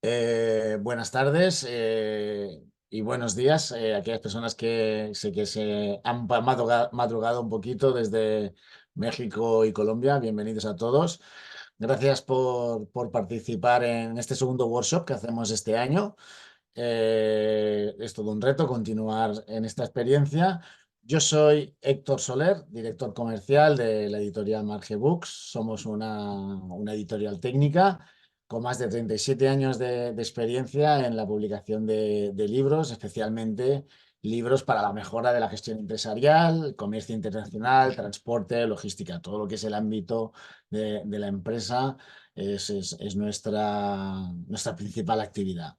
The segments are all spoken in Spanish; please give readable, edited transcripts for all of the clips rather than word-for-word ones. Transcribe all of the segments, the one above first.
Buenas tardes y buenos días a aquellas personas que sé que se han madrugado un poquito desde México y Colombia. Bienvenidos a todos. Gracias por participar en este segundo workshop que hacemos este año. Es todo un reto continuar en esta experiencia. Yo soy Héctor Soler, director comercial de la editorial Marge Books. Somos una editorial técnica con más de 37 años de experiencia en la publicación de libros, especialmente libros para la mejora de la gestión empresarial, comercio internacional, transporte, logística, todo lo que es el ámbito de la empresa es nuestra principal actividad.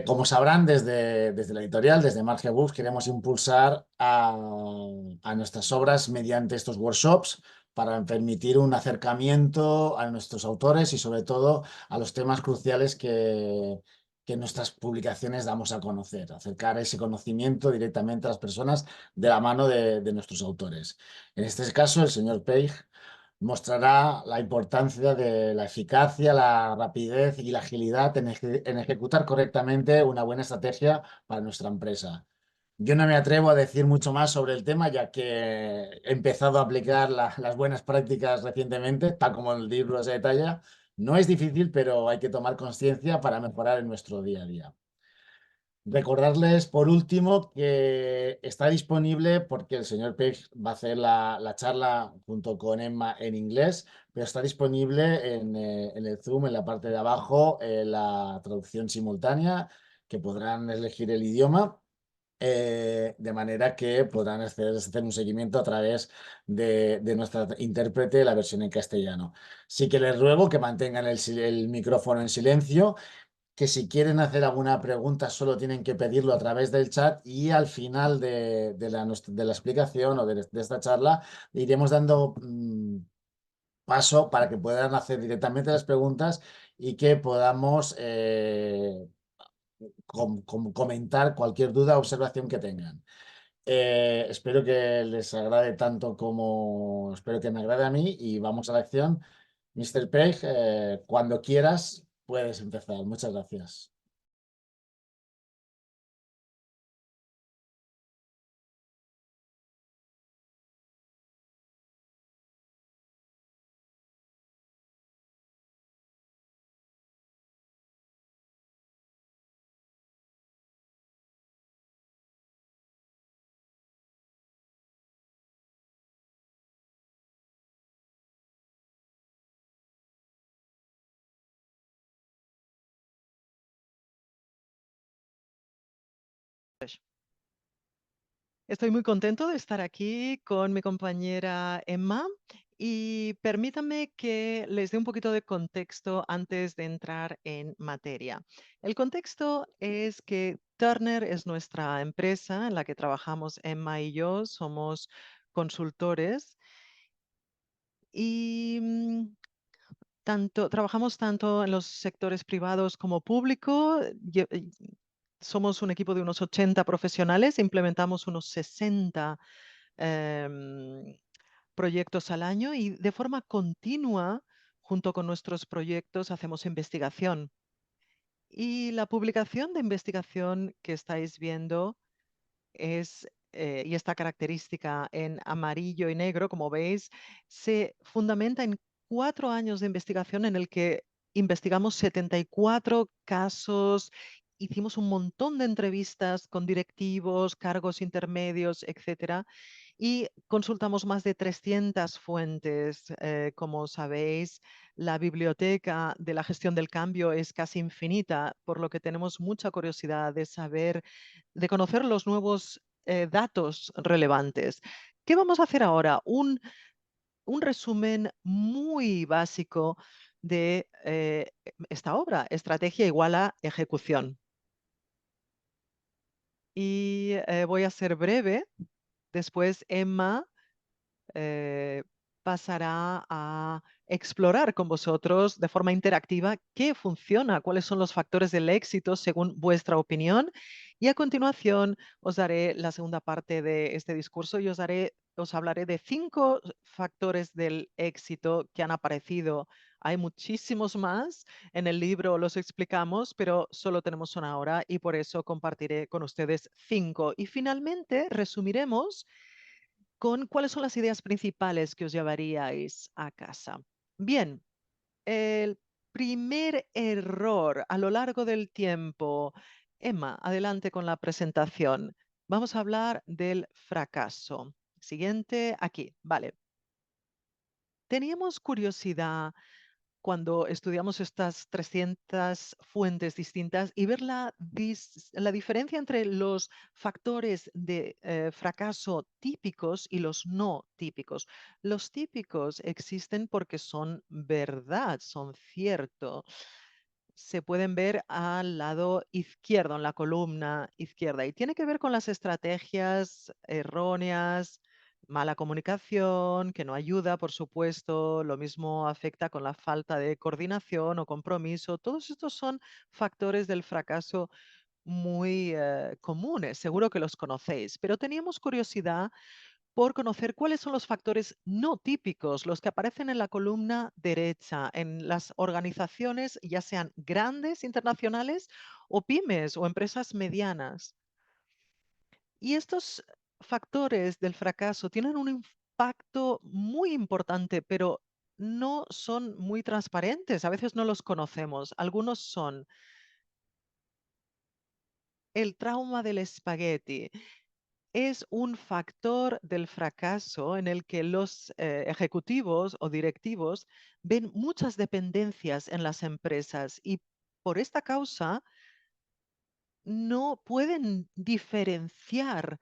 Como sabrán, desde la editorial, desde Marge Books, queremos impulsar a nuestras obras mediante estos workshops para permitir un acercamiento a nuestros autores y sobre todo a los temas cruciales que en nuestras publicaciones damos a conocer, acercar ese conocimiento directamente a las personas de la mano de nuestros autores. En este caso, el señor Peig mostrará la importancia de la eficacia, la rapidez y la agilidad en ejecutar correctamente una buena estrategia para nuestra empresa. Yo no me atrevo a decir mucho más sobre el tema, ya que he empezado a aplicar las buenas prácticas recientemente, tal como el libro se detalla. No es difícil, pero hay que tomar conciencia para mejorar en nuestro día a día. Recordarles por último que está disponible porque el señor Page va a hacer la charla junto con Emma en inglés, pero está disponible en el Zoom, en la parte de abajo, la traducción simultánea, que podrán elegir el idioma, de manera que podrán hacer un seguimiento a través de nuestra intérprete, la versión en castellano. Sí que les ruego que mantengan el micrófono en silencio, que si quieren hacer alguna pregunta solo tienen que pedirlo a través del chat y al final de la explicación o de esta charla iremos dando paso para que puedan hacer directamente las preguntas y que podamos comentar cualquier duda o observación que tengan. Espero que les agrade tanto como espero que me agrade a mí y vamos a la acción. Mr. Page, cuando quieras puedes empezar. Muchas gracias. Estoy muy contento de estar aquí con mi compañera Emma y permítanme que les dé un poquito de contexto antes de entrar en materia. El contexto es que Turner es nuestra empresa en la que trabajamos Emma y yo, somos consultores y trabajamos tanto en los sectores privados como público. Somos un equipo de unos 80 profesionales, implementamos unos 60 em, proyectos al año y de forma continua, junto con nuestros proyectos, hacemos investigación. Y la publicación de investigación que estáis viendo y esta característica en amarillo y negro, como veis, se fundamenta en 4 años de investigación en el que investigamos 74 casos, hicimos un montón de entrevistas con directivos, cargos intermedios, etcétera, y consultamos más de 300 fuentes. Como sabéis, la biblioteca de la gestión del cambio es casi infinita, por lo que tenemos mucha curiosidad de saber, de conocer los nuevos datos relevantes. ¿Qué vamos a hacer ahora? Un resumen muy básico de esta obra, estrategia igual a ejecución. Y voy a ser breve. Después Emma eh, pasará a explorar con vosotros de forma interactiva qué funciona, cuáles son los factores del éxito según vuestra opinión. Y a continuación os daré la segunda parte de este discurso y os hablaré de 5 factores del éxito que han aparecido Hay muchísimos más. En el libro los explicamos, pero solo tenemos una hora y por eso compartiré con ustedes 5. Y finalmente resumiremos con cuáles son las ideas principales que os llevaríais a casa. Bien, el primer error a lo largo del tiempo. Emma, adelante con la presentación. Vamos a hablar del fracaso. Siguiente, aquí. Vale. Teníamos curiosidad cuando estudiamos estas 300 fuentes distintas y ver la diferencia entre los factores de fracaso típicos y los no típicos. Los típicos existen porque son verdad, son cierto. Se pueden ver al lado izquierdo, en la columna izquierda, y tiene que ver con las estrategias erróneas, mala comunicación, que no ayuda, por supuesto. Lo mismo afecta con la falta de coordinación o compromiso. Todos estos son factores del fracaso muy comunes. Seguro que los conocéis, pero teníamos curiosidad por conocer cuáles son los factores no típicos, los que aparecen en la columna derecha, en las organizaciones, ya sean grandes, internacionales, o pymes o empresas medianas. Y estos factores del fracaso tienen un impacto muy importante, pero no son muy transparentes. A veces no los conocemos. Algunos son el trauma del espagueti. Es un factor del fracaso en el que los ejecutivos o directivos ven muchas dependencias en las empresas y por esta causa no pueden diferenciar,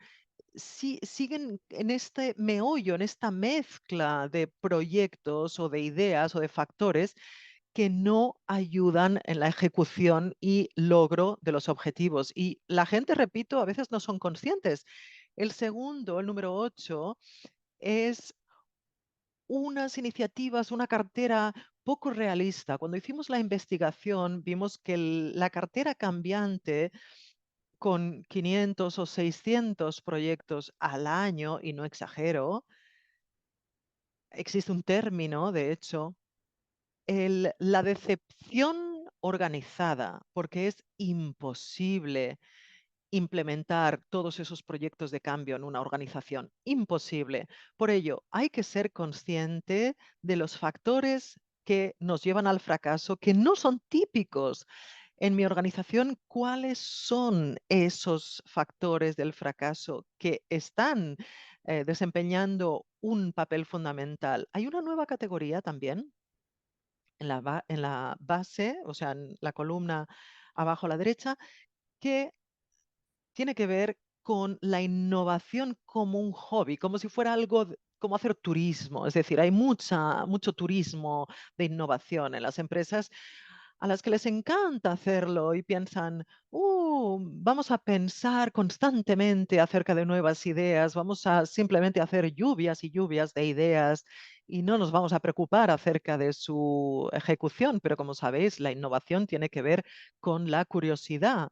siguen en este meollo, en esta mezcla de proyectos o de ideas o de factores que no ayudan en la ejecución y logro de los objetivos. Y la gente, repito, a veces no son conscientes. El segundo, el número 8, es unas iniciativas, una cartera poco realista. Cuando hicimos la investigación, vimos que la cartera cambiante con 500 o 600 proyectos al año, y no exagero, existe un término, de hecho, la decepción organizada, porque es imposible implementar todos esos proyectos de cambio en una organización. Imposible. Por ello, hay que ser consciente de los factores que nos llevan al fracaso, que no son típicos. En mi organización, ¿cuáles son esos factores del fracaso que están desempeñando un papel fundamental? Hay una nueva categoría también en la base, o sea, en la columna abajo a la derecha, que tiene que ver con la innovación como un hobby, como si fuera algo como hacer turismo. Es decir, hay mucho turismo de innovación en las empresas a las que les encanta hacerlo y piensan, vamos a pensar constantemente acerca de nuevas ideas, vamos a simplemente hacer lluvias y lluvias de ideas y no nos vamos a preocupar acerca de su ejecución. Pero como sabéis, la innovación tiene que ver con la curiosidad.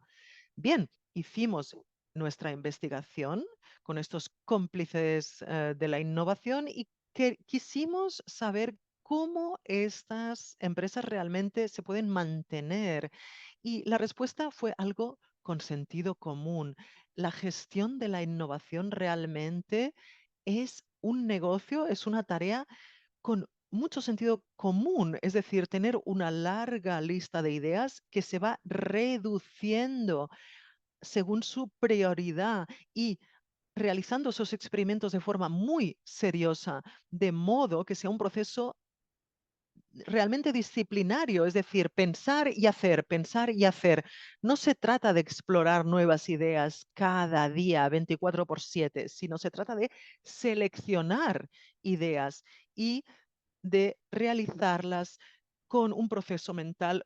Bien, hicimos nuestra investigación con estos cómplices de la innovación y que quisimos saber cómo estas empresas realmente se pueden mantener. Y la respuesta fue algo con sentido común. La gestión de la innovación realmente es un negocio, es una tarea con mucho sentido común, es decir, tener una larga lista de ideas que se va reduciendo según su prioridad y realizando esos experimentos de forma muy seriosa, de modo que sea un proceso realmente disciplinario, es decir, pensar y hacer, pensar y hacer. No se trata de explorar nuevas ideas cada día, 24/7, sino se trata de seleccionar ideas y de realizarlas con un proceso mental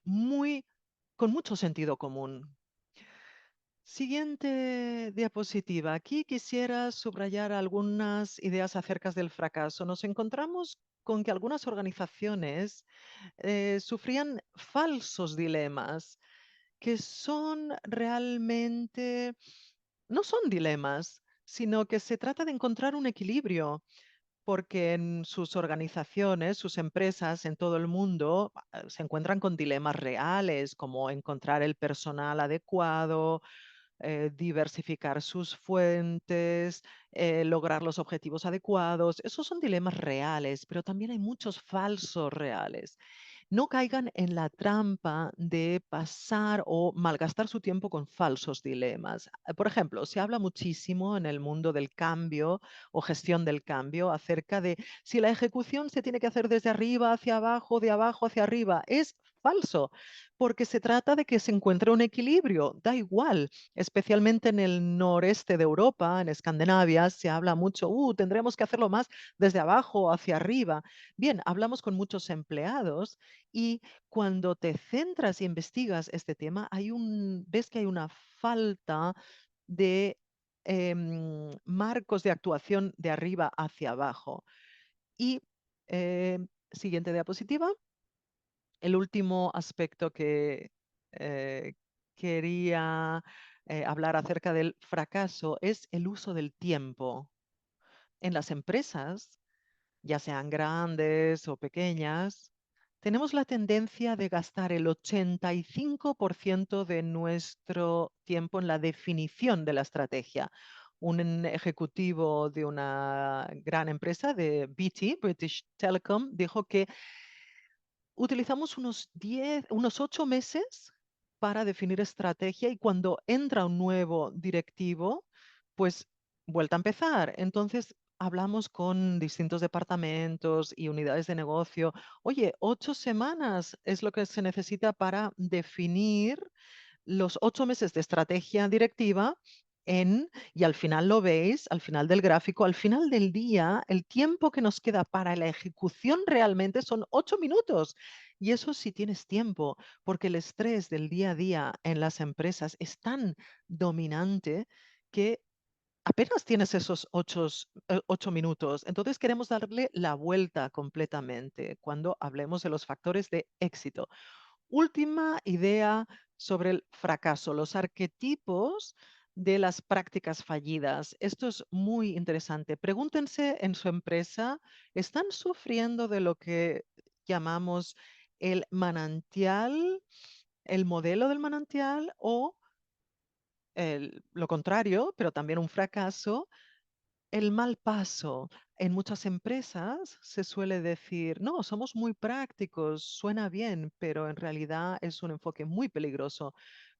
con mucho sentido común. Siguiente diapositiva. Aquí quisiera subrayar algunas ideas acerca del fracaso. Nos encontramos con que algunas organizaciones sufrían falsos dilemas que son realmente, no son dilemas, sino que se trata de encontrar un equilibrio porque en sus organizaciones, sus empresas en todo el mundo se encuentran con dilemas reales, como encontrar el personal adecuado, diversificar sus fuentes, lograr los objetivos adecuados. Esos son dilemas reales, pero también hay muchos falsos reales. No caigan en la trampa de pasar o malgastar su tiempo con falsos dilemas. Por ejemplo, se habla muchísimo en el mundo del cambio o gestión del cambio acerca de si la ejecución se tiene que hacer desde arriba hacia abajo, de abajo hacia arriba. Es falso, porque se trata de que se encuentre un equilibrio. Da igual, especialmente en el noreste de Europa, en Escandinavia, se habla mucho, tendremos que hacerlo más desde abajo hacia arriba. Bien, hablamos con muchos empleados y cuando te centras y investigas este tema, ves que hay una falta de marcos de actuación de arriba hacia abajo. Y siguiente diapositiva. El último aspecto que eh, quería hablar acerca del fracaso es el uso del tiempo. En las empresas, ya sean grandes o pequeñas, tenemos la tendencia de gastar el 85% de nuestro tiempo en la definición de la estrategia. Un ejecutivo de una gran empresa de BT, British Telecom, dijo que utilizamos unos 8 meses para definir estrategia y cuando entra un nuevo directivo, pues vuelta a empezar. Entonces, hablamos con distintos departamentos y unidades de negocio. Oye, 8 semanas es lo que se necesita para definir los 8 meses de estrategia directiva y al final lo veis, al final del gráfico, al final del día, el tiempo que nos queda para la ejecución realmente son 8 minutos. Y eso sí tienes tiempo, porque el estrés del día a día en las empresas es tan dominante que apenas tienes esos 8 minutos. Entonces queremos darle la vuelta completamente cuando hablemos de los factores de éxito. Última idea sobre el fracaso, los arquetipos de las prácticas fallidas. Esto es muy interesante. Pregúntense en su empresa, ¿están sufriendo de lo que llamamos el manantial, el modelo del manantial o lo contrario, pero también un fracaso? El mal paso. En muchas empresas se suele decir, no, somos muy prácticos, suena bien, pero en realidad es un enfoque muy peligroso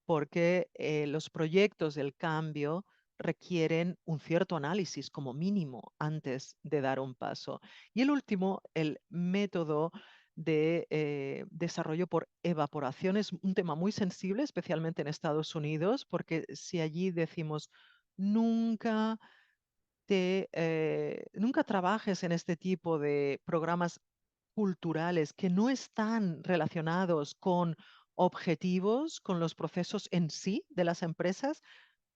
porque los proyectos del cambio requieren un cierto análisis como mínimo antes de dar un paso. Y el último, el método de desarrollo por evaporación es un tema muy sensible, especialmente en Estados Unidos, porque si allí decimos nunca nunca trabajes en este tipo de programas culturales que no están relacionados con objetivos, con los procesos en sí de las empresas,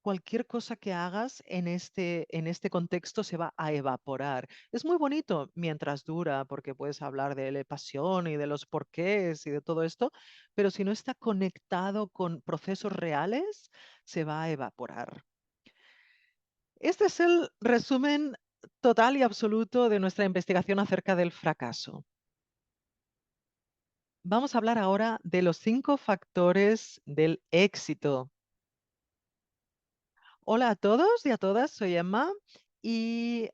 cualquier cosa que hagas en este contexto se va a evaporar. Es muy bonito mientras dura, porque puedes hablar de la pasión y de los porqués y de todo esto, pero si no está conectado con procesos reales, se va a evaporar. Este es el resumen total y absoluto de nuestra investigación acerca del fracaso. Vamos a hablar ahora de los 5 factores del éxito. Hola a todos y a todas, soy Emma y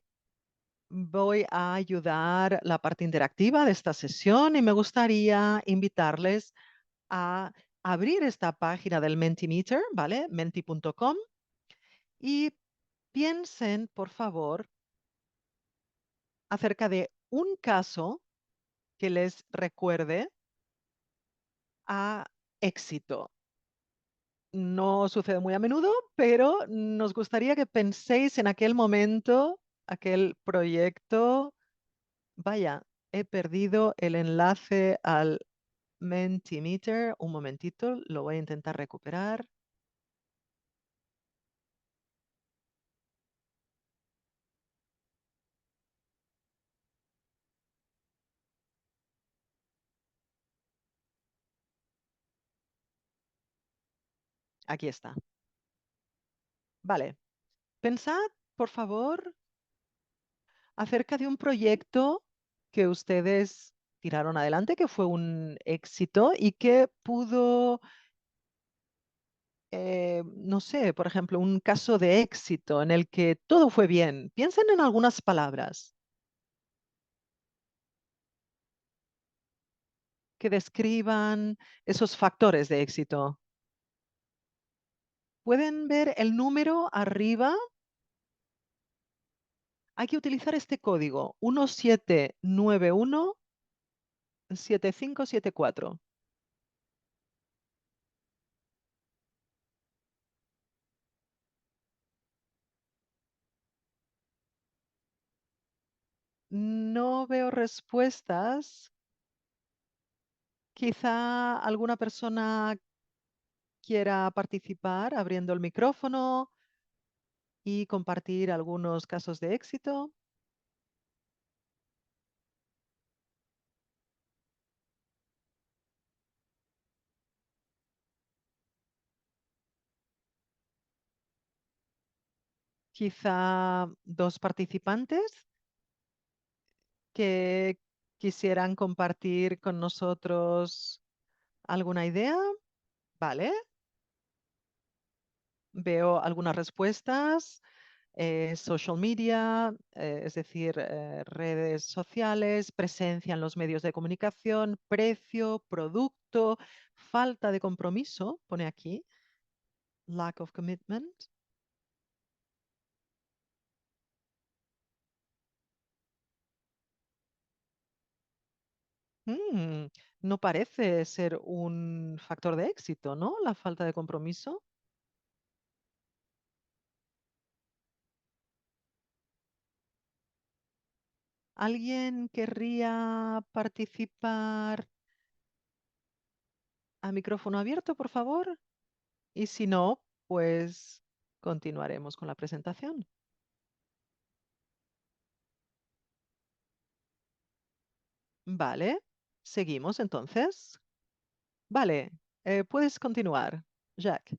voy a ayudar la parte interactiva de esta sesión y me gustaría invitarles a abrir esta página del Mentimeter, ¿vale? Menti.com y piensen, por favor, acerca de un caso que les recuerde a éxito. No sucede muy a menudo, pero nos gustaría que penséis en aquel momento, aquel proyecto. Vaya, he perdido el enlace al Mentimeter. Un momentito, lo voy a intentar recuperar. Aquí está. Vale. Pensad, por favor, acerca de un proyecto que ustedes tiraron adelante, que fue un éxito y que pudo, no sé, por ejemplo, un caso de éxito en el que todo fue bien. Piensen en algunas palabras que describan esos factores de éxito. ¿Pueden ver el número arriba? Hay que utilizar este código 1791-7574. No veo respuestas. Quizá alguna persona quiera participar abriendo el micrófono y compartir algunos casos de éxito. Quizá dos participantes que quisieran compartir con nosotros alguna idea. Vale, veo algunas respuestas. Social media, es decir, redes sociales, presencia en los medios de comunicación, precio, producto, falta de compromiso, pone aquí, lack of commitment. Mm, no parece ser un factor de éxito, ¿no? La falta de compromiso. ¿Alguien querría participar a micrófono abierto, por favor? Y si no, pues continuaremos con la presentación. Vale, seguimos entonces. Vale, puedes continuar, Jack.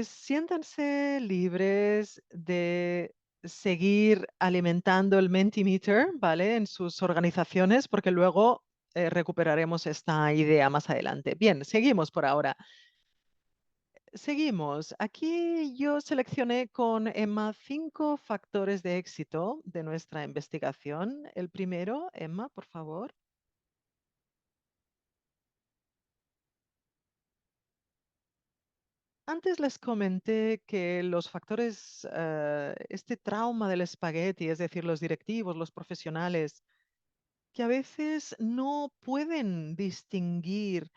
Siéntanse libres de seguir alimentando el Mentimeter, ¿vale? En sus organizaciones, porque luego recuperaremos esta idea más adelante. Bien, seguimos por ahora. Seguimos. Aquí yo seleccioné con Emma 5 factores de éxito de nuestra investigación. El primero, Emma, por favor. Antes les comenté que los factores, este trauma del espagueti, es decir, los directivos, los profesionales, que a veces no pueden distinguir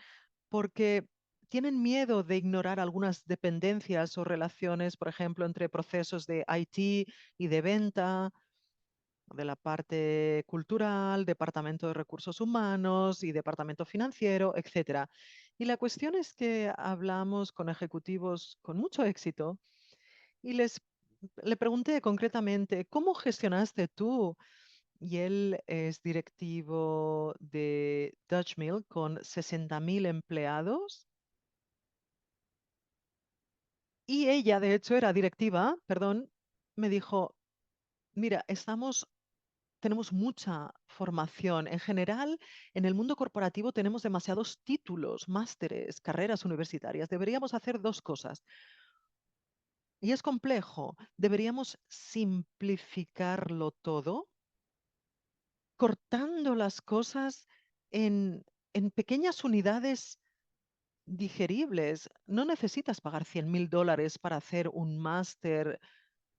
porque tienen miedo de ignorar algunas dependencias o relaciones, por ejemplo, entre procesos de IT y de venta, de la parte cultural, departamento de recursos humanos y departamento financiero, etcétera. Y la cuestión es que hablamos con ejecutivos con mucho éxito y le pregunté concretamente, ¿cómo gestionaste tú? Y él es directivo de Dutch Mill con 60.000 empleados. Y ella, de hecho, era directiva, perdón, me dijo, mira, tenemos mucha formación. En general, en el mundo corporativo tenemos demasiados títulos, másteres, carreras universitarias. Deberíamos hacer dos cosas. Y es complejo. Deberíamos simplificarlo todo, cortando las cosas en, en pequeñas unidades digeribles. No necesitas pagar $100.000 para hacer un máster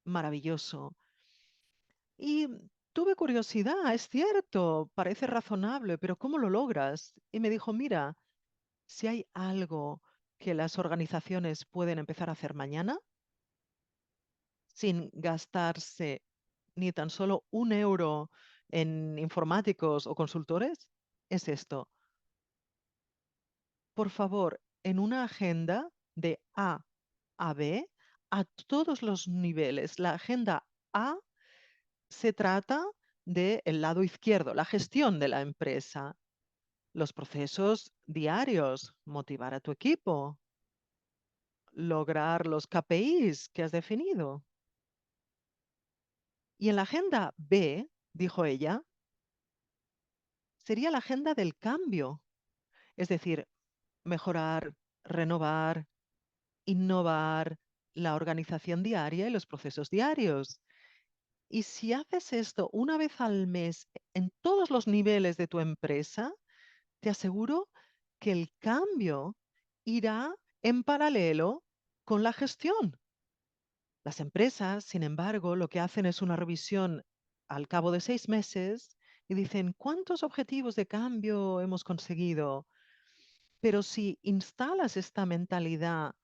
maravilloso. Y tuve curiosidad, es cierto, parece razonable, pero ¿cómo lo logras? Y me dijo, mira, si hay algo que las organizaciones pueden empezar a hacer mañana sin gastarse ni tan solo un euro en informáticos o consultores, es esto. Por favor, en una agenda de A a B, a todos los niveles. La agenda A se trata del lado izquierdo, la gestión de la empresa, los procesos diarios, motivar a tu equipo, lograr los KPIs que has definido. Y en la agenda B, dijo ella, sería la agenda del cambio, es decir, mejorar, renovar, innovar la organización diaria y los procesos diarios. Y si haces esto una vez al mes en todos los niveles de tu empresa, te aseguro que el cambio irá en paralelo con la gestión. Las empresas, sin embargo, lo que hacen es una revisión al cabo de 6 meses y dicen, ¿cuántos objetivos de cambio hemos conseguido? Pero si instalas esta mentalidad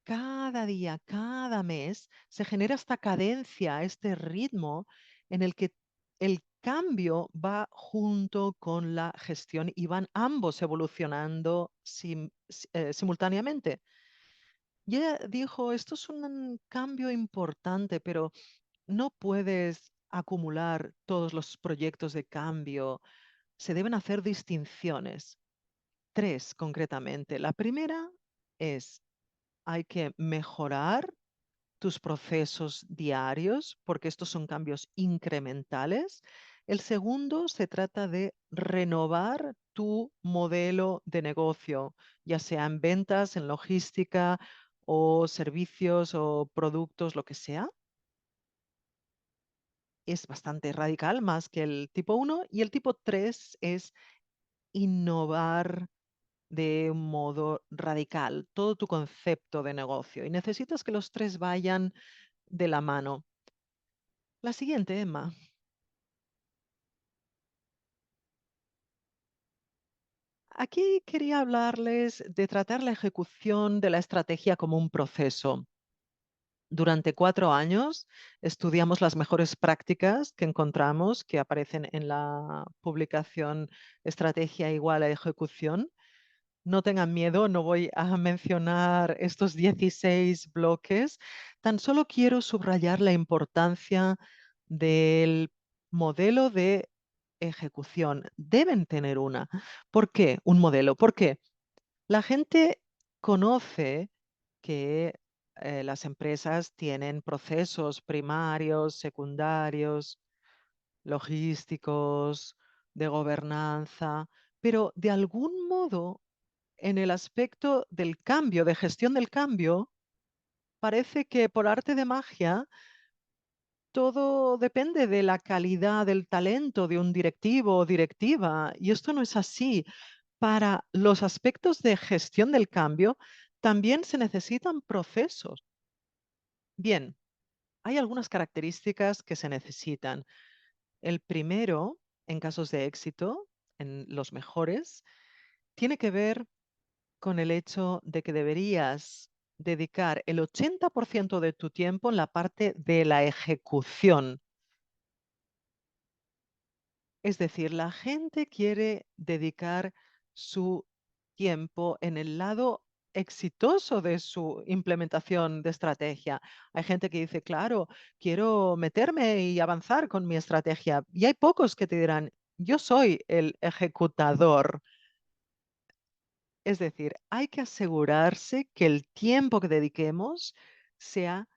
cada día, cada mes, se genera esta cadencia, este ritmo en el que el cambio va junto con la gestión y van ambos evolucionando simultáneamente. Y ella dijo, esto es un cambio importante, pero no puedes acumular todos los proyectos de cambio. Se deben hacer distinciones. Tres concretamente. La primera es, hay que mejorar tus procesos diarios porque estos son cambios incrementales. El segundo se trata de renovar tu modelo de negocio, ya sea en ventas, en logística o servicios o productos, lo que sea. Es bastante radical, más que el tipo uno. Y el tipo 3 es innovar de un modo radical todo tu concepto de negocio y necesitas que los tres vayan de la mano. La siguiente, Emma. Aquí quería hablarles de tratar la ejecución de la estrategia como un proceso. Durante 4 años estudiamos las mejores prácticas que encontramos, que aparecen en la publicación Estrategia igual a ejecución. No tengan miedo, no voy a mencionar estos 16 bloques. Tan solo quiero subrayar la importancia del modelo de ejecución. Deben tener una. ¿Por qué un modelo? Porque la gente conoce que las empresas tienen procesos primarios, secundarios, logísticos, de gobernanza, pero de algún modo en el aspecto del cambio, de gestión del cambio, parece que por arte de magia todo depende de la calidad del talento de un directivo o directiva. Y esto no es así. Para los aspectos de gestión del cambio también se necesitan procesos. Bien, hay algunas características que se necesitan. El primero, en casos de éxito, en los mejores, tiene que ver con el hecho de que deberías dedicar el 80% de tu tiempo en la parte de la ejecución. Es decir, la gente quiere dedicar su tiempo en el lado exitoso de su implementación de estrategia. Hay gente que dice, claro, quiero meterme y avanzar con mi estrategia. Y hay pocos que te dirán, yo soy el ejecutador. Es decir, hay que asegurarse que el tiempo que dediquemos sea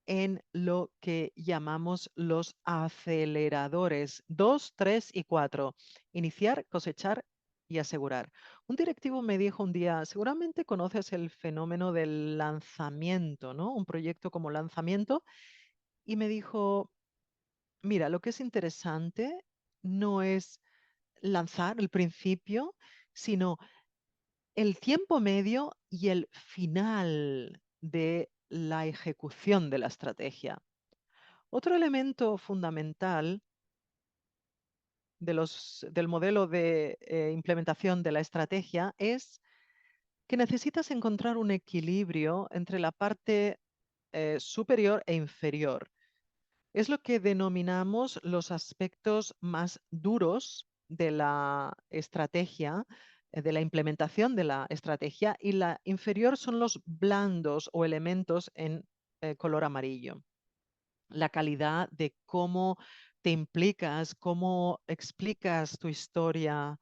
en lo que llamamos los aceleradores 2, 3 y 4. Iniciar, cosechar y asegurar. Un directivo me dijo un día, seguramente conoces el fenómeno del lanzamiento, ¿no? Un proyecto como lanzamiento. Y me dijo, mira, lo que es interesante no es lanzar el principio, sino el tiempo medio y el final de la ejecución de la estrategia. Otro elemento fundamental del modelo de implementación de la estrategia es que necesitas encontrar un equilibrio entre la parte superior e inferior. Es lo que denominamos los aspectos más duros de la estrategia, de la implementación de la estrategia, y la inferior son los blandos o elementos en color amarillo. La calidad de cómo te implicas, cómo explicas tu historia,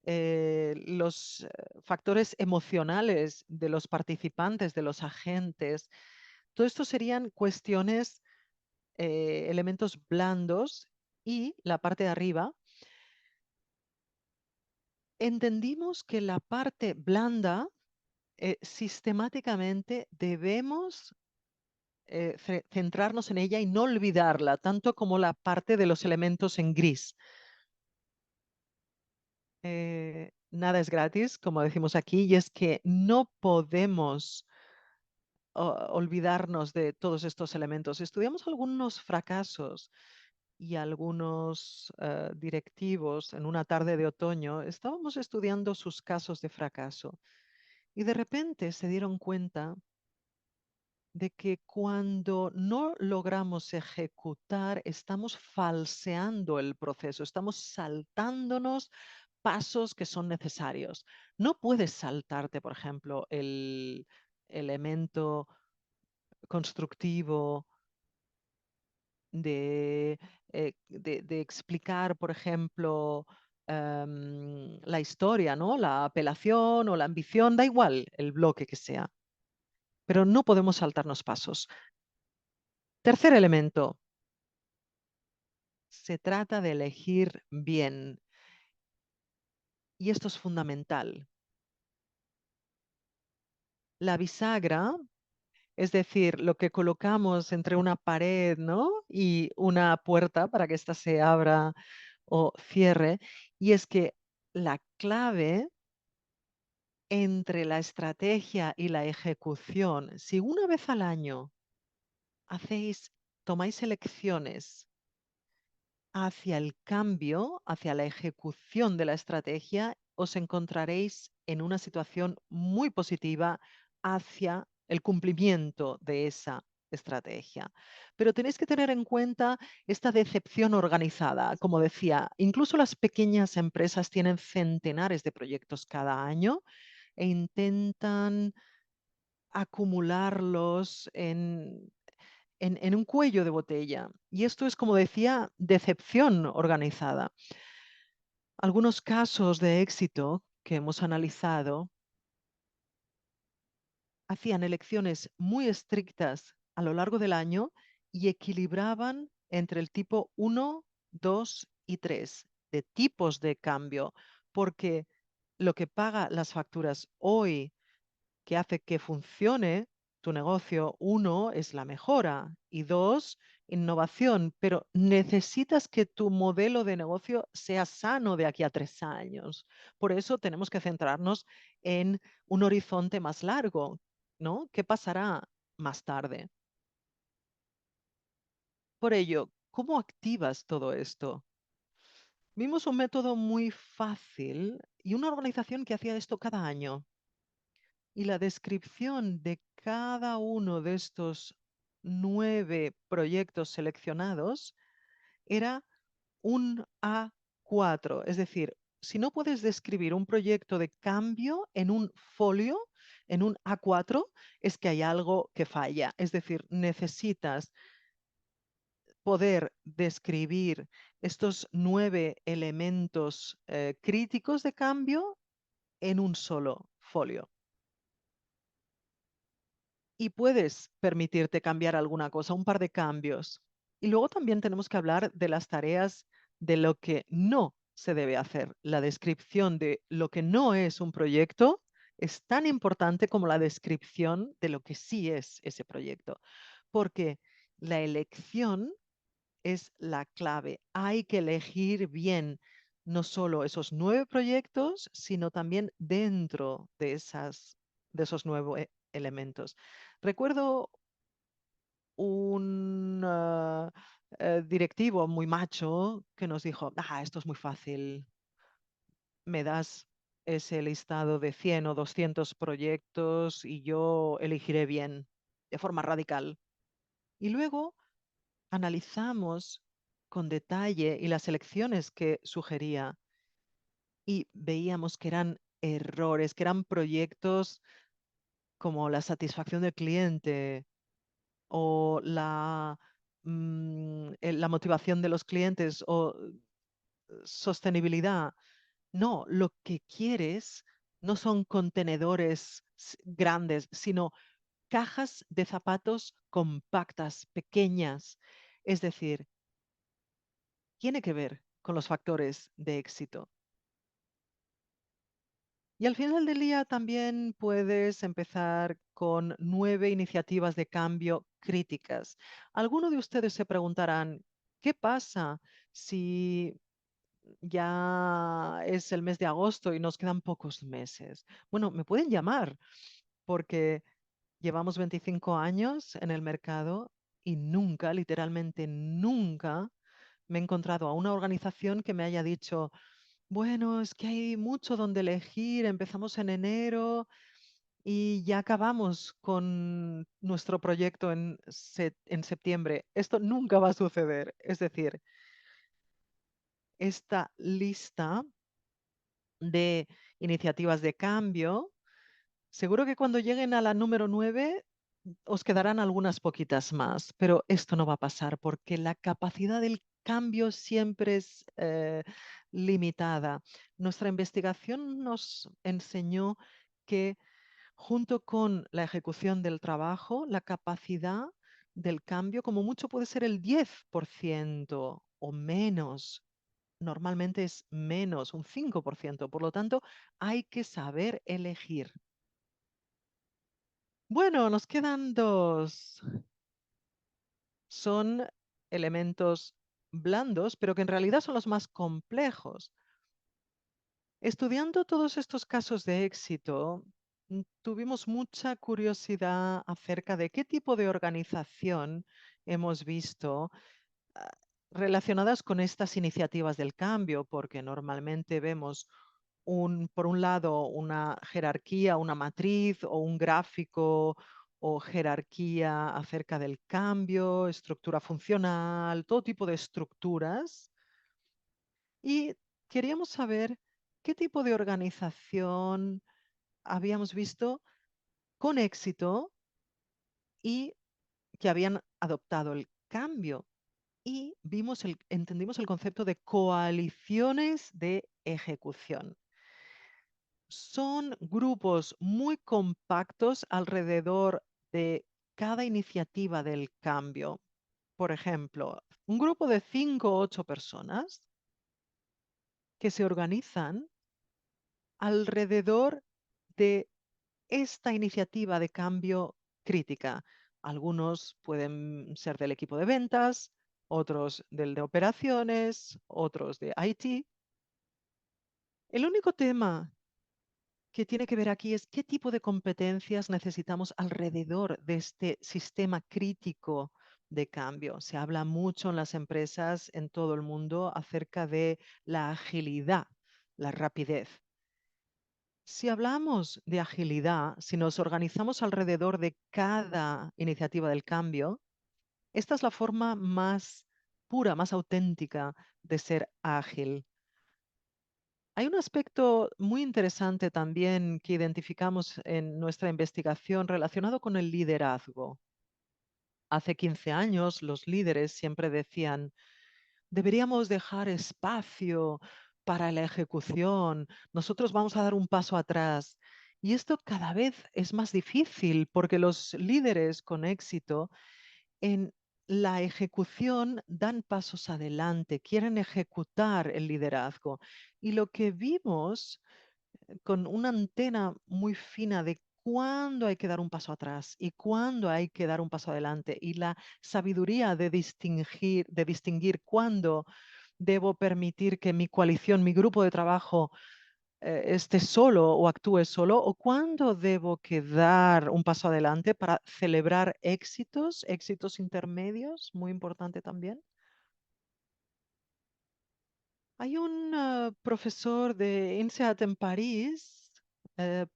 los factores emocionales de los participantes, de los agentes. Todo esto serían cuestiones, elementos blandos, y la parte de arriba, entendimos que la parte blanda, sistemáticamente debemos centrarnos en ella y no olvidarla, tanto como la parte de los elementos en gris. Nada es gratis, como decimos aquí, y es que no podemos olvidarnos de todos estos elementos. Estudiamos algunos fracasos y algunos directivos en una tarde de otoño. Estábamos estudiando sus casos de fracaso y de repente se dieron cuenta de que cuando no logramos ejecutar, estamos falseando el proceso, estamos saltándonos pasos que son necesarios. No puedes saltarte, por ejemplo, el elemento constructivo de explicar, por ejemplo, la historia, ¿no? La apelación o la ambición, da igual el bloque que sea, pero no podemos saltarnos pasos. Tercer elemento, se trata de elegir bien, y esto es fundamental. La bisagra, es decir, lo que colocamos entre una pared, ¿no? Y una puerta para que ésta se abra o cierre, y es que la clave entre la estrategia y la ejecución, si una vez al año tomáis elecciones hacia el cambio, hacia la ejecución de la estrategia, os encontraréis en una situación muy positiva hacia el cumplimiento de esa estrategia. Pero tenéis que tener en cuenta esta decepción organizada. Como decía, incluso las pequeñas empresas tienen centenares de proyectos cada año e intentan acumularlos en un cuello de botella. Y esto es, como decía, decepción organizada. Algunos casos de éxito que hemos analizado hacían elecciones muy estrictas a lo largo del año y equilibraban entre el tipo 1, 2 y 3 de tipos de cambio, porque lo que paga las facturas hoy, que hace que funcione tu negocio, uno, es la mejora y dos, innovación, pero necesitas que tu modelo de negocio sea sano de aquí a 3 años. Por eso tenemos que centrarnos en un horizonte más largo, ¿no? ¿Qué pasará más tarde? Por ello, ¿cómo activas todo esto? Vimos un método muy fácil y una organización que hacía esto cada año. Y la descripción de cada uno de estos 9 proyectos seleccionados era un A4. Es decir, si no puedes describir un proyecto de cambio en un folio, en un A4, es que hay algo que falla. Es decir, necesitas poder describir estos 9 elementos críticos de cambio en un solo folio. Y puedes permitirte cambiar alguna cosa, un par de cambios. Y luego también tenemos que hablar de las tareas de lo que no se debe hacer. La descripción de lo que no es un proyecto es tan importante como la descripción de lo que sí es ese proyecto, porque la elección es la clave. Hay que elegir bien no solo esos 9 proyectos, sino también dentro de esos 9 elementos. Recuerdo un directivo muy macho que nos dijo, esto es muy fácil, me das ese listado de 100 o 200 proyectos y yo elegiré bien, de forma radical. Y luego analizamos con detalle y las elecciones que sugería y veíamos que eran errores, que eran proyectos como la satisfacción del cliente o la motivación de los clientes o sostenibilidad. No, lo que quieres no son contenedores grandes, sino cajas de zapatos compactas, pequeñas. Es decir, tiene que ver con los factores de éxito. Y al final del día también puedes empezar con 9 iniciativas de cambio críticas. Algunos de ustedes se preguntarán, ¿qué pasa si ya es el mes de agosto y nos quedan pocos meses? Bueno, me pueden llamar porque llevamos 25 años en el mercado y nunca, literalmente nunca, me he encontrado a una organización que me haya dicho, bueno, es que hay mucho donde elegir, empezamos en enero y ya acabamos con nuestro proyecto en septiembre. Esto nunca va a suceder. Es decir, esta lista de iniciativas de cambio, seguro que cuando lleguen a la número 9 os quedarán algunas poquitas más, pero esto no va a pasar porque la capacidad del cambio siempre es limitada. Nuestra investigación nos enseñó que junto con la ejecución del trabajo, la capacidad del cambio como mucho puede ser el 10% o menos. Normalmente es menos, un 5%. Por lo tanto, hay que saber elegir. Bueno, nos quedan dos. Son elementos blandos, pero que en realidad son los más complejos. Estudiando todos estos casos de éxito, tuvimos mucha curiosidad acerca de qué tipo de organización hemos visto ah, relacionadas con estas iniciativas del cambio, porque normalmente vemos por un lado, una jerarquía, una matriz o un gráfico o jerarquía acerca del cambio, estructura funcional, todo tipo de estructuras. Y queríamos saber qué tipo de organización habíamos visto con éxito y que habían adoptado el cambio. Y entendimos el concepto de coaliciones de ejecución. Son grupos muy compactos alrededor de cada iniciativa del cambio. Por ejemplo, un grupo de 5 o 8 personas que se organizan alrededor de esta iniciativa de cambio crítica. Algunos pueden ser del equipo de ventas, otros del de operaciones, otros de IT. El único tema que tiene que ver aquí es qué tipo de competencias necesitamos alrededor de este sistema crítico de cambio. Se habla mucho en las empresas en todo el mundo acerca de la agilidad, la rapidez. Si hablamos de agilidad, si nos organizamos alrededor de cada iniciativa del cambio, esta es la forma más pura, más auténtica de ser ágil. Hay un aspecto muy interesante también que identificamos en nuestra investigación relacionado con el liderazgo. Hace 15 años los líderes siempre decían, deberíamos dejar espacio para la ejecución, nosotros vamos a dar un paso atrás. Y esto cada vez es más difícil porque los líderes con éxito en la ejecución dan pasos adelante, quieren ejecutar el liderazgo. Y lo que vimos con una antena muy fina de cuándo hay que dar un paso atrás y cuándo hay que dar un paso adelante y la sabiduría de distinguir cuándo debo permitir que mi coalición, mi grupo de trabajo esté solo o actúe solo o cuándo debo que dar un paso adelante para celebrar éxitos, éxitos intermedios, muy importante también. Hay un profesor de INSEAD en París,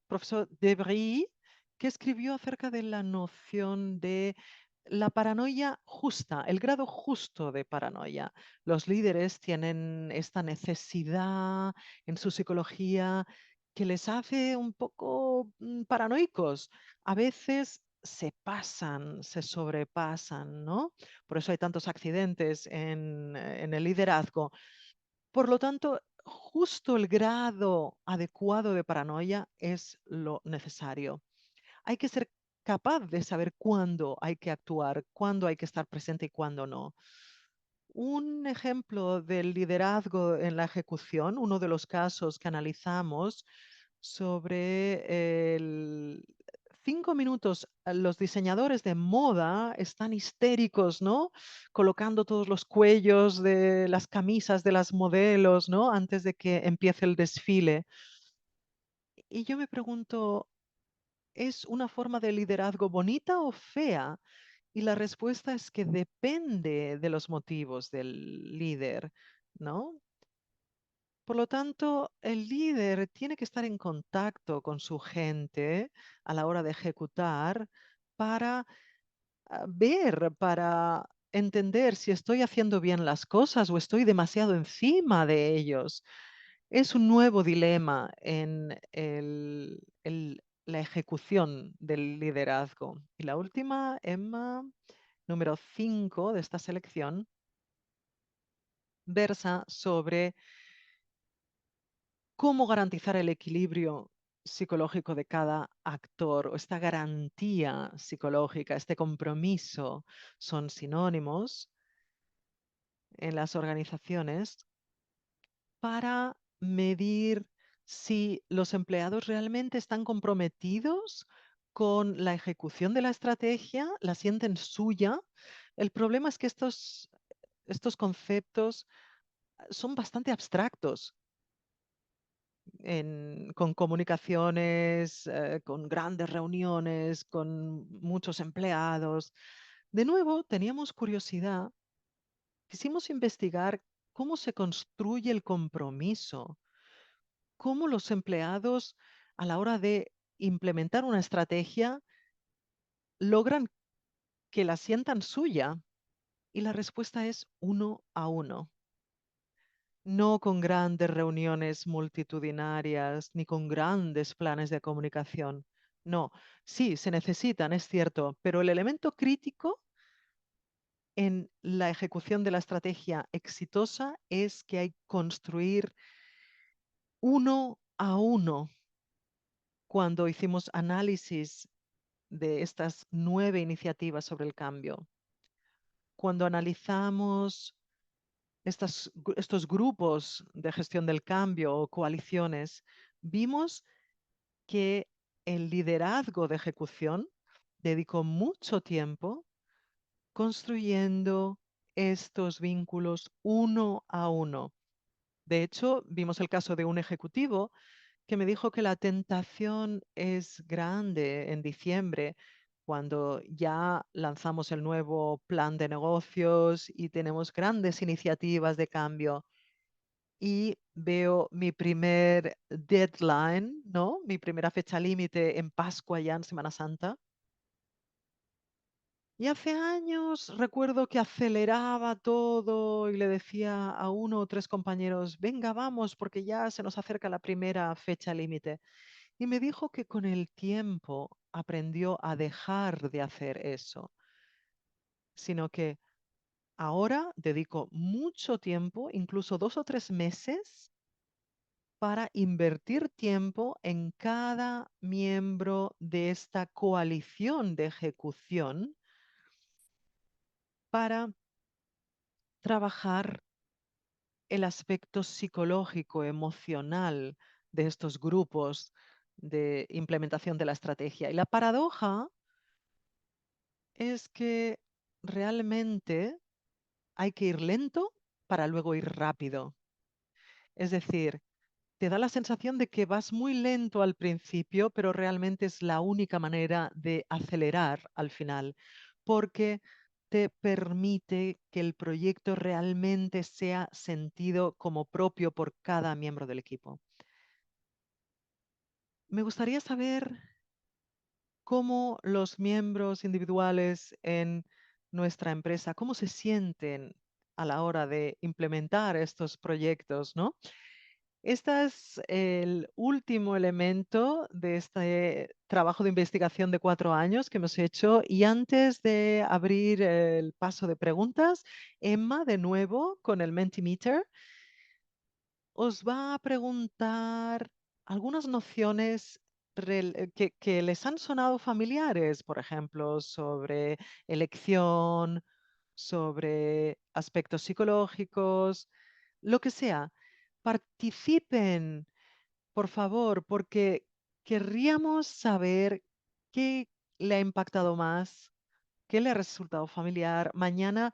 profesor Debris, que escribió acerca de la noción de la paranoia justa, el grado justo de paranoia. Los líderes tienen esta necesidad en su psicología que les hace un poco paranoicos. A veces se pasan, se sobrepasan, ¿no? Por eso hay tantos accidentes en el liderazgo. Por lo tanto, justo el grado adecuado de paranoia es lo necesario. Hay que ser capaz de saber cuándo hay que actuar, cuándo hay que estar presente y cuándo no. Un ejemplo del liderazgo en la ejecución, uno de los casos que analizamos sobre el 5 minutos, los diseñadores de moda están histéricos, ¿no? Colocando todos los cuellos de las camisas de las modelos, ¿no? Antes de que empiece el desfile. Y yo me pregunto, ¿es una forma de liderazgo bonita o fea? Y la respuesta es que depende de los motivos del líder, ¿no? Por lo tanto, el líder tiene que estar en contacto con su gente a la hora de ejecutar para ver, para entender si estoy haciendo bien las cosas o estoy demasiado encima de ellos. Es un nuevo dilema en la ejecución del liderazgo. Y la última, Emma, número 5 de esta selección, versa sobre cómo garantizar el equilibrio psicológico de cada actor o esta garantía psicológica, este compromiso son sinónimos en las organizaciones para medir si los empleados realmente están comprometidos con la ejecución de la estrategia, la sienten suya. El problema es que estos conceptos son bastante abstractos con comunicaciones, con grandes reuniones, con muchos empleados. De nuevo, teníamos curiosidad, quisimos investigar cómo se construye el compromiso, cómo los empleados a la hora de implementar una estrategia logran que la sientan suya. Y la respuesta es uno a uno. No con grandes reuniones multitudinarias ni con grandes planes de comunicación. No, sí, se necesitan, es cierto, pero el elemento crítico en la ejecución de la estrategia exitosa es que hay que construir uno a uno. Cuando hicimos análisis de estas 9 iniciativas sobre el cambio, cuando analizamos estos grupos de gestión del cambio o coaliciones, vimos que el liderazgo de ejecución dedicó mucho tiempo construyendo estos vínculos uno a uno. De hecho, vimos el caso de un ejecutivo que me dijo que la tentación es grande en diciembre, cuando ya lanzamos el nuevo plan de negocios y tenemos grandes iniciativas de cambio y veo mi primer deadline, ¿no? Mi primera fecha límite en Pascua ya en Semana Santa. Y hace años recuerdo que aceleraba todo y le decía a uno o tres compañeros, venga, vamos, porque ya se nos acerca la primera fecha límite. Y me dijo que con el tiempo aprendió a dejar de hacer eso, sino que ahora dedico mucho tiempo, incluso 2 o 3 meses, para invertir tiempo en cada miembro de esta coalición de ejecución para trabajar el aspecto psicológico, emocional de estos grupos de implementación de la estrategia. Y la paradoja es que realmente hay que ir lento para luego ir rápido. Es decir, te da la sensación de que vas muy lento al principio, pero realmente es la única manera de acelerar al final, porque te permite que el proyecto realmente sea sentido como propio por cada miembro del equipo. Me gustaría saber cómo los miembros individuales en nuestra empresa, cómo se sienten a la hora de implementar estos proyectos, ¿no? Este es el último elemento de este trabajo de investigación de 4 años que hemos hecho. Y antes de abrir el paso de preguntas, Emma, de nuevo, con el Mentimeter, os va a preguntar algunas nociones que les han sonado familiares, por ejemplo, sobre elección, sobre aspectos psicológicos, lo que sea. Participen, por favor, porque querríamos saber qué le ha impactado más, qué le ha resultado familiar. Mañana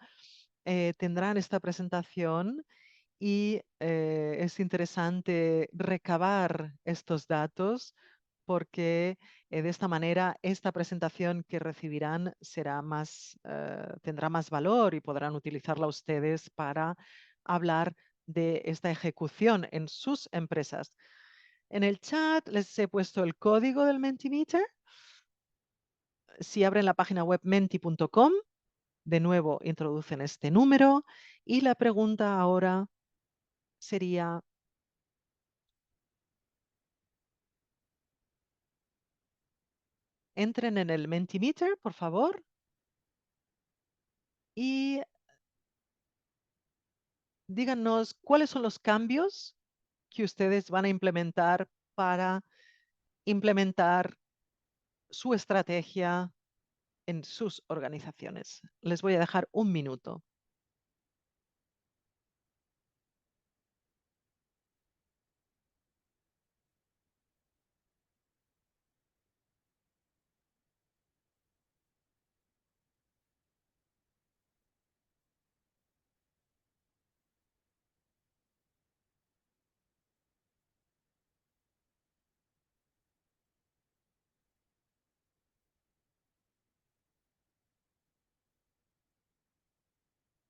tendrán esta presentación y es interesante recabar estos datos porque de esta manera esta presentación que recibirán será más, tendrá más valor y podrán utilizarla ustedes para hablar de esta ejecución en sus empresas. En el chat les he puesto el código del Mentimeter. Si abren la página web menti.com, de nuevo introducen este número y la pregunta ahora sería, entren en el Mentimeter, por favor, y díganos cuáles son los cambios que ustedes van a implementar para implementar su estrategia en sus organizaciones. Les voy a dejar un minuto.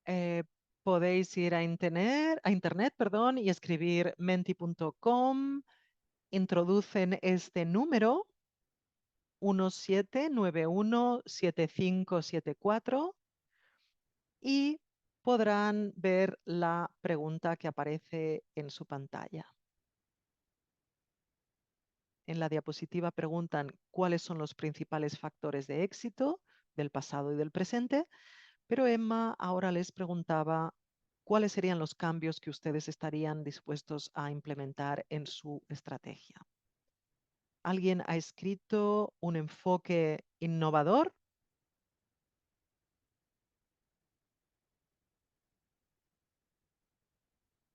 Eh, Podéis ir a internet, perdón, y escribir menti.com. Introducen este número 17917574 y podrán ver la pregunta que aparece en su pantalla. En la diapositiva preguntan cuáles son los principales factores de éxito del pasado y del presente, pero Emma ahora les preguntaba cuáles serían los cambios que ustedes estarían dispuestos a implementar en su estrategia. ¿Alguien ha escrito un enfoque innovador?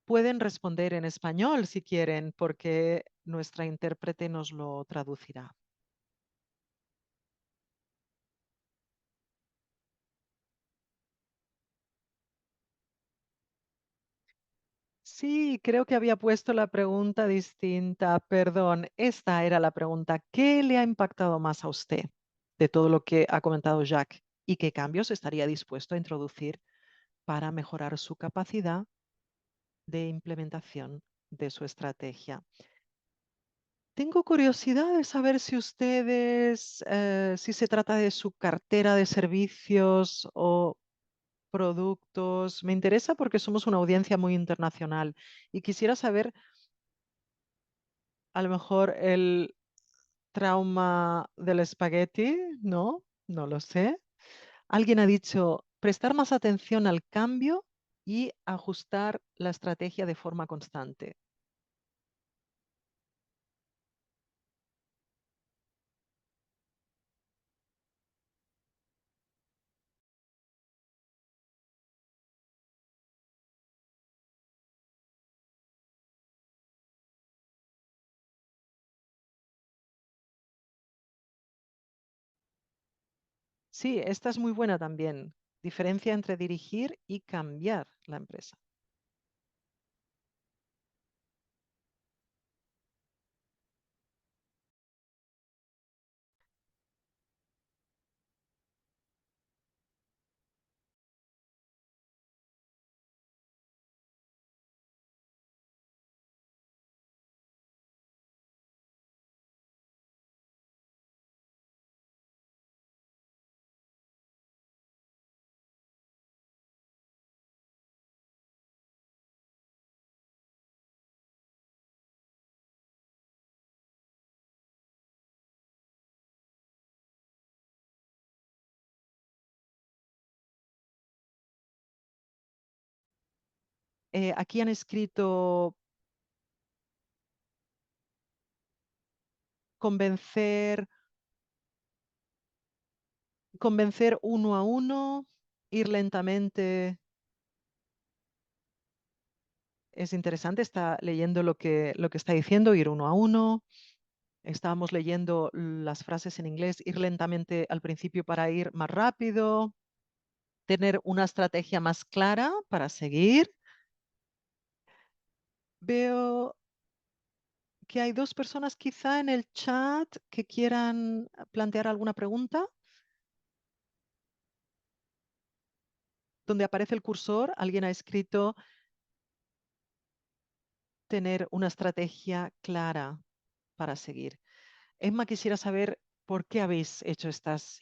Pueden responder en español si quieren, porque nuestra intérprete nos lo traducirá. Sí, creo que había puesto la pregunta distinta. Perdón, esta era la pregunta. ¿Qué le ha impactado más a usted de todo lo que ha comentado Jack? ¿Y qué cambios estaría dispuesto a introducir para mejorar su capacidad de implementación de su estrategia? Tengo curiosidad de saber si ustedes, si se trata de su cartera de servicios o productos. Me interesa porque somos una audiencia muy internacional y quisiera saber a lo mejor el trauma del espagueti, ¿no? No lo sé. Alguien ha dicho prestar más atención al cambio y ajustar la estrategia de forma constante. Sí, esta es muy buena también. Diferencia entre dirigir y cambiar la empresa. Aquí han escrito convencer uno a uno, ir lentamente. Es interesante, está leyendo lo que está diciendo, ir uno a uno. Estábamos leyendo las frases en inglés, ir lentamente al principio para ir más rápido, tener una estrategia más clara para seguir. Veo que hay dos personas quizá en el chat que quieran plantear alguna pregunta. Donde aparece el cursor, alguien ha escrito tener una estrategia clara para seguir. Emma, quisiera saber por qué habéis hecho estas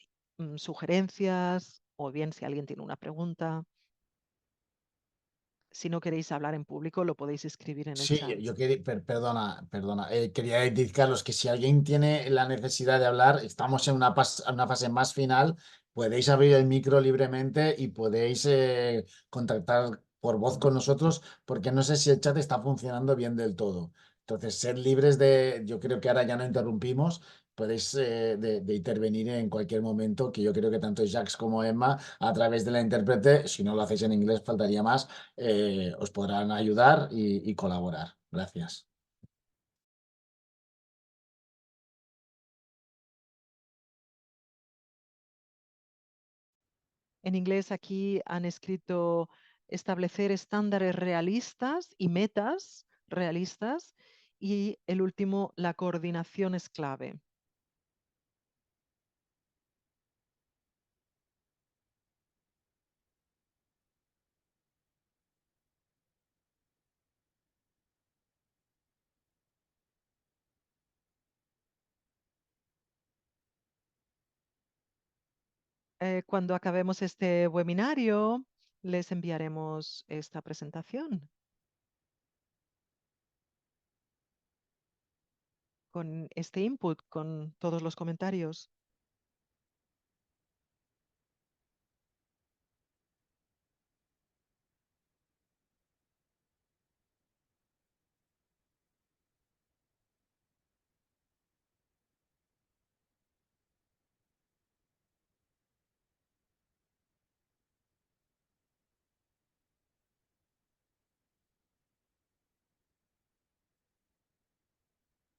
sugerencias, o bien si alguien tiene una pregunta. Si no queréis hablar en público, lo podéis escribir en el Sí, chat. yo quería, perdona, quería indicaros que si alguien tiene la necesidad de hablar, estamos en una fase más final, podéis abrir el micro libremente y podéis contactar por voz con nosotros, porque no sé si el chat está funcionando bien del todo. Entonces, ser libres de, yo creo que ahora ya no interrumpimos, podéis de intervenir en cualquier momento, que yo creo que tanto Jax como Emma, a través de la intérprete, si no lo hacéis en inglés, faltaría más, os podrán ayudar y colaborar. Gracias. En inglés aquí han escrito establecer estándares realistas y metas realistas. Y el último, la coordinación es clave. Cuando acabemos este webinario, les enviaremos esta presentación con este input, con todos los comentarios.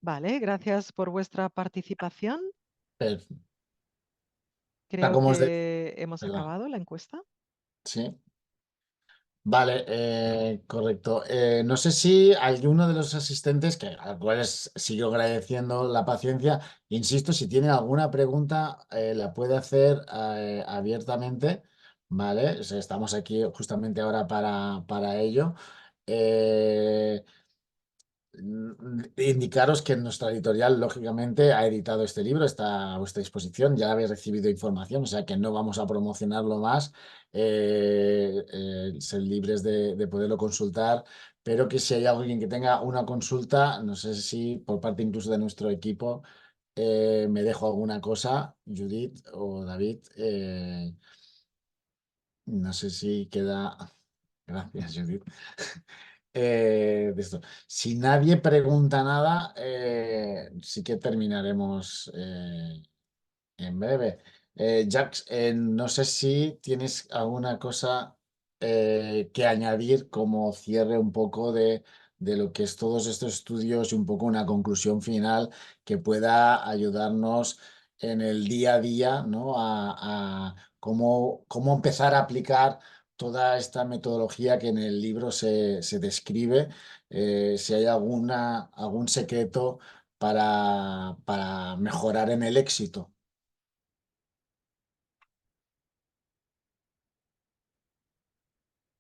Vale, gracias por vuestra participación. Per- Creo como os que hemos perdón, acabado la encuesta. sí. Vale, correcto. No sé si alguno de los asistentes, que a los cuales sigo agradeciendo la paciencia, insisto, si tiene alguna pregunta, la puede hacer abiertamente, ¿vale? O sea, estamos aquí justamente ahora para ello. Eh, Indicaros que nuestra editorial, lógicamente, ha editado este libro, está a vuestra disposición, ya habéis recibido información, o sea que no vamos a promocionarlo más, ser libres de poderlo consultar, pero que si hay alguien que tenga una consulta, no sé si por parte incluso de nuestro equipo, me dejo alguna cosa, Judith o David, no sé si queda... Gracias, Judith. De esto. Si nadie pregunta nada, sí que terminaremos en breve. Jax, no sé si tienes alguna cosa que añadir como cierre un poco de lo que es todos estos estudios y un poco una conclusión final que pueda ayudarnos en el día a día, ¿no? A cómo empezar a aplicar toda esta metodología que en el libro se describe. Si hay algún secreto para mejorar en el éxito.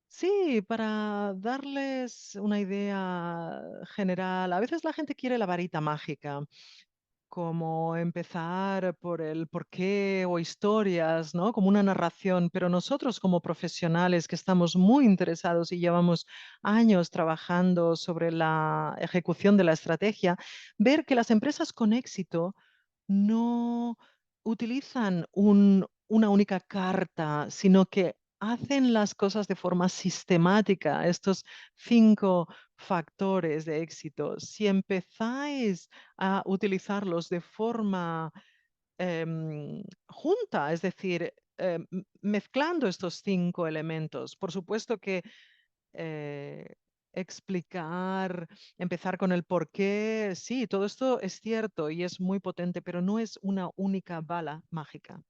Sí, para darles una idea general, a veces la gente quiere la varita mágica, como empezar por el porqué o historias, ¿no? Como una narración, pero nosotros como profesionales que estamos muy interesados y llevamos años trabajando sobre la ejecución de la estrategia, ver que las empresas con éxito no utilizan una única carta, sino que hacen las cosas de forma sistemática, estos 5 factores de éxito, si empezáis a utilizarlos de forma junta, es decir, mezclando estos 5 elementos, por supuesto que eh, explicar, empezar con el por qué, sí, todo esto es cierto y es muy potente, pero no es una única bala mágica.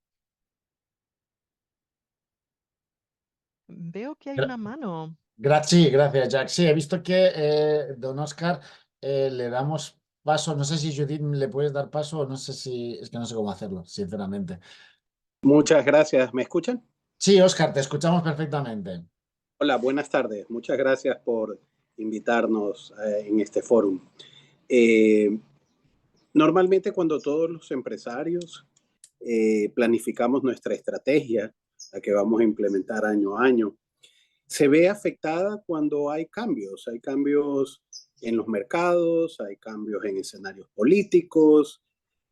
Veo que hay Gra- una mano. Sí, gracias, Jack. Sí, he visto que don Oscar le damos paso. No sé si Judith le puedes dar paso o no sé si. Es que no sé cómo hacerlo, sinceramente. Muchas gracias. ¿Me escuchan? Sí, Oscar, te escuchamos perfectamente. Hola, buenas tardes. Muchas gracias por invitarnos en este foro. Eh, Normalmente cuando todos los empresarios planificamos nuestra estrategia, la que vamos a implementar año a año, se ve afectada cuando hay cambios en los mercados, hay cambios en escenarios políticos,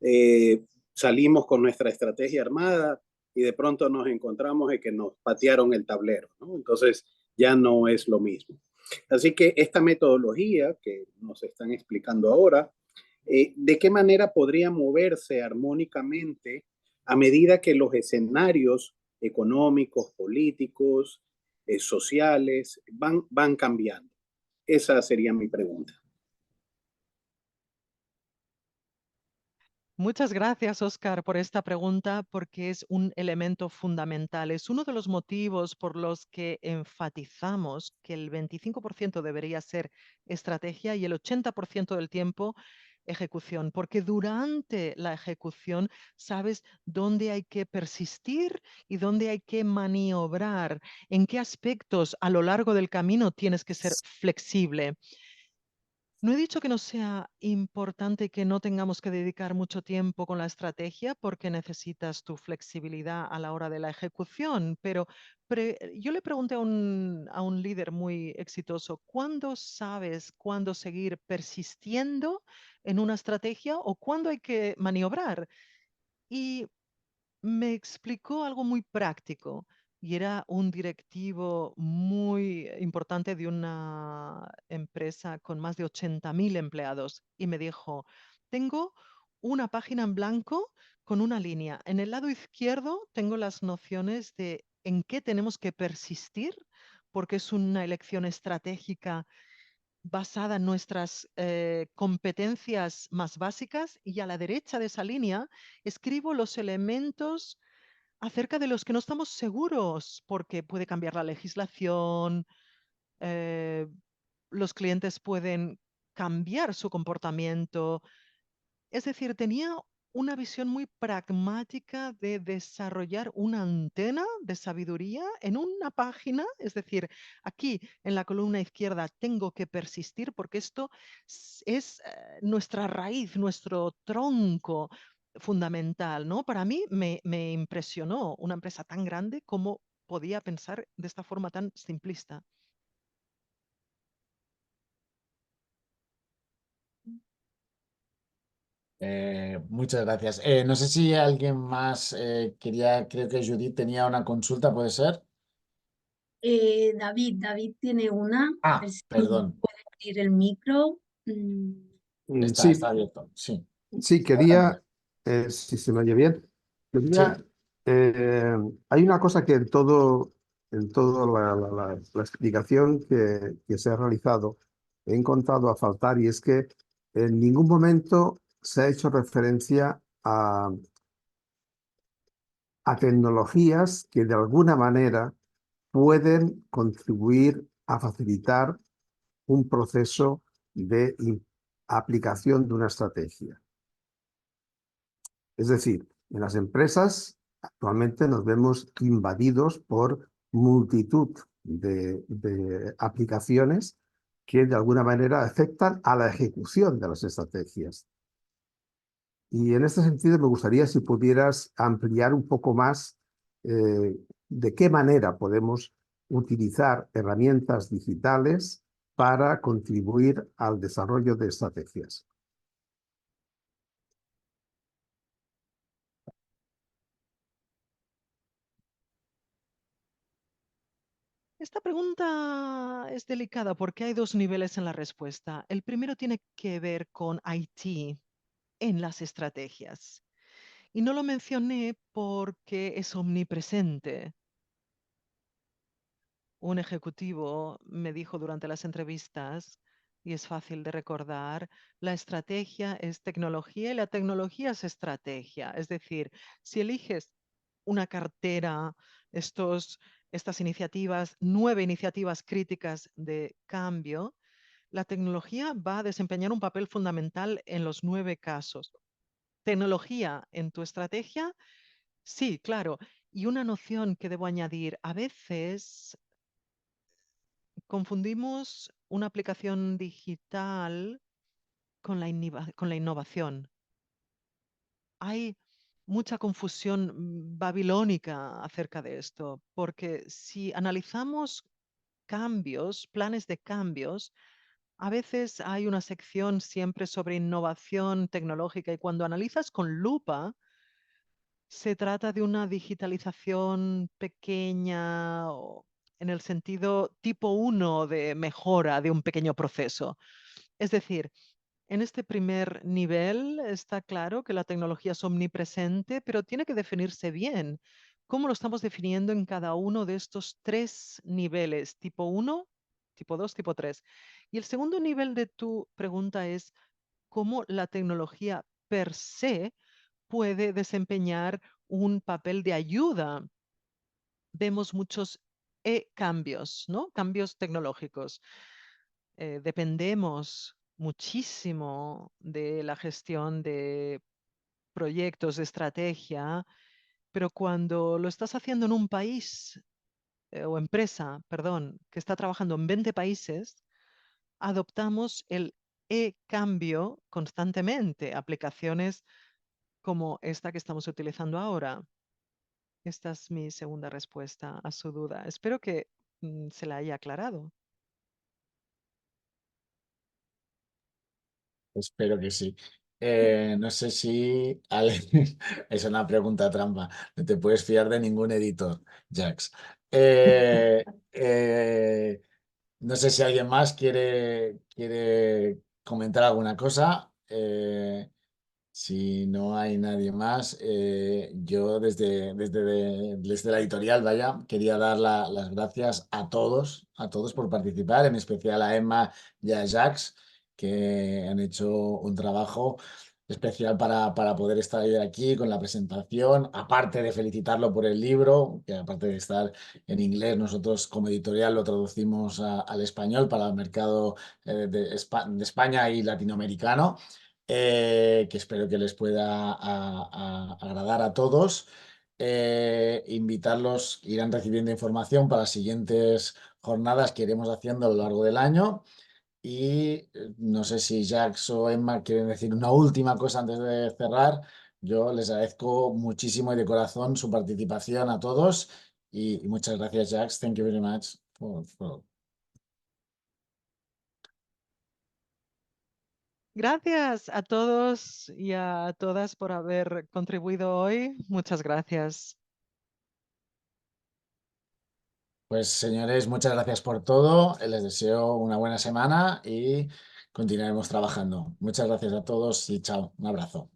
eh, salimos con nuestra estrategia armada y de pronto nos encontramos en que nos patearon el tablero, ¿no? Entonces ya no es lo mismo. Así que esta metodología que nos están explicando ahora, ¿de qué manera podría moverse armónicamente a medida que los escenarios económicos, políticos, sociales van cambiando? Esa sería mi pregunta. Muchas gracias, Oscar, por esta pregunta, porque es un elemento fundamental. Es uno de los motivos por los que enfatizamos que el 25% debería ser estrategia y el 80% del tiempo ejecución, porque durante la ejecución sabes dónde hay que persistir y dónde hay que maniobrar, en qué aspectos a lo largo del camino tienes que ser flexible. No he dicho que no sea importante que no tengamos que dedicar mucho tiempo con la estrategia porque necesitas tu flexibilidad a la hora de la ejecución, pero yo le pregunté a un líder muy exitoso, ¿cuándo sabes cuándo seguir persistiendo en una estrategia o cuándo hay que maniobrar? Y me explicó algo muy práctico y era un directivo muy importante de una empresa con más de 80.000 empleados y me dijo, tengo una página en blanco con una línea. En el lado izquierdo tengo las nociones de en qué tenemos que persistir porque es una elección estratégica basada en nuestras competencias más básicas y a la derecha de esa línea escribo los elementos acerca de los que no estamos seguros, porque puede cambiar la legislación, eh, los clientes pueden cambiar su comportamiento. Es decir, tenía una visión muy pragmática de desarrollar una antena de sabiduría en una página, es decir, aquí en la columna izquierda tengo que persistir porque esto es nuestra raíz, nuestro tronco fundamental, ¿no? Para mí me impresionó una empresa tan grande como podía pensar de esta forma tan simplista. Muchas gracias. No sé si alguien más quería, creo que Judith tenía una consulta, ¿puede ser? David tiene una, a ver Ah, si perdón, puede abrir el micro. está Sí, abierto, sí. sí, Adelante. quería, si se me oye bien, Sí. quería, hay una cosa que en todo la explicación que se ha realizado he encontrado a faltar y es que en ningún momento se ha hecho referencia a tecnologías que de alguna manera pueden contribuir a facilitar un proceso de aplicación de una estrategia. Es decir, en las empresas actualmente nos vemos invadidos por multitud de aplicaciones que de alguna manera afectan a la ejecución de las estrategias. Y en este sentido me gustaría si pudieras ampliar un poco más de qué manera podemos utilizar herramientas digitales para contribuir al desarrollo de estrategias. Esta pregunta es delicada porque hay dos niveles en la respuesta. El primero tiene que ver con IT en las estrategias. Y no lo mencioné porque es omnipresente. Un ejecutivo me dijo durante las entrevistas, y es fácil de recordar, la estrategia es tecnología y la tecnología es estrategia. Es decir, si eliges una cartera, estas iniciativas, 9 iniciativas críticas de cambio, la tecnología va a desempeñar un papel fundamental en los 9 casos. Tecnología en tu estrategia, sí, claro. Y una noción que debo añadir, a veces confundimos una aplicación digital con la innovación. Hay mucha confusión babilónica acerca de esto, porque si analizamos cambios, planes de cambios, a veces hay una sección siempre sobre innovación tecnológica y cuando analizas con lupa, se trata de una digitalización pequeña o en el sentido tipo 1 de mejora de un pequeño proceso. Es decir, en este primer nivel está claro que la tecnología es omnipresente, pero tiene que definirse bien. ¿Cómo lo estamos definiendo en cada uno de estos 3 niveles? Tipo 1, tipo 2, tipo 3. Y el segundo nivel de tu pregunta es cómo la tecnología per se puede desempeñar un papel de ayuda. Vemos muchos cambios, ¿no? Cambios tecnológicos. Dependemos muchísimo de la gestión de proyectos de estrategia, pero cuando lo estás haciendo en un país o empresa, perdón, que está trabajando en 20 países, adoptamos el e-cambio constantemente, aplicaciones como esta que estamos utilizando ahora. Esta es mi segunda respuesta a su duda. Espero que se la haya aclarado. Espero que sí. No sé si es una pregunta trampa. No te puedes fiar de ningún editor, Jax. Eh, eh, no sé si alguien más quiere comentar alguna cosa. Si no hay nadie más, yo desde la editorial, vaya, quería dar las gracias a todos por participar, en especial a Emma y a Jax, que han hecho un trabajo especial para poder estar hoy aquí con la presentación, aparte de felicitarlo por el libro, que aparte de estar en inglés, nosotros como editorial lo traducimos al español para el mercado de España y latinoamericano, que espero que les pueda agradar a todos. Invitarlos, irán recibiendo información para las siguientes jornadas que iremos haciendo a lo largo del año. Y no sé si Jax o Emma quieren decir una última cosa antes de cerrar. Yo les agradezco muchísimo y de corazón su participación a todos. Y muchas gracias, Jax. Thank you very much for... Gracias a todos y a todas por haber contribuido hoy. Muchas gracias. Pues señores, muchas gracias por todo. Les deseo una buena semana y continuaremos trabajando. Muchas gracias a todos y chao. Un abrazo.